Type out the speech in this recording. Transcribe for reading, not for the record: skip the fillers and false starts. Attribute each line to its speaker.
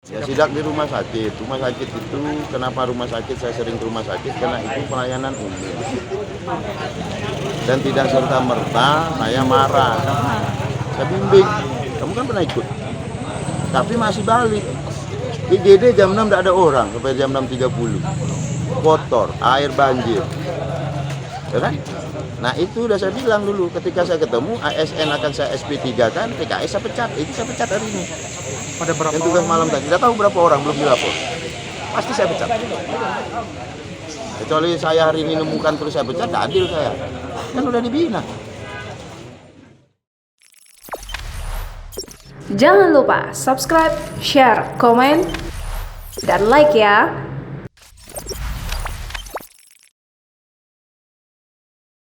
Speaker 1: Ya sidak di rumah sakit. Rumah sakit itu, kenapa rumah sakit saya sering ke rumah sakit? Karena itu pelayanan umum. Dan tidak serta-merta saya marah. Saya bimbing, kamu kan pernah ikut. Tapi masih balik. IGD jam 6 tidak ada orang, sampai jam 6.30. Kotor, air banjir. Ya kan? Nah itu udah saya bilang dulu, ketika saya ketemu, ASN akan saya SP3 kan, PKS saya pecat. Itu saya pecat hari ini.
Speaker 2: Pada berapa
Speaker 1: Yang tugas
Speaker 2: orang?
Speaker 1: malam tadi, tidak tahu berapa orang belum dilapor. Pasti saya pecat. Kecuali saya hari ini nemukan terus saya pecat, tidak adil saya. Kan udah dibina.
Speaker 3: Jangan lupa subscribe, share, komen, dan like ya.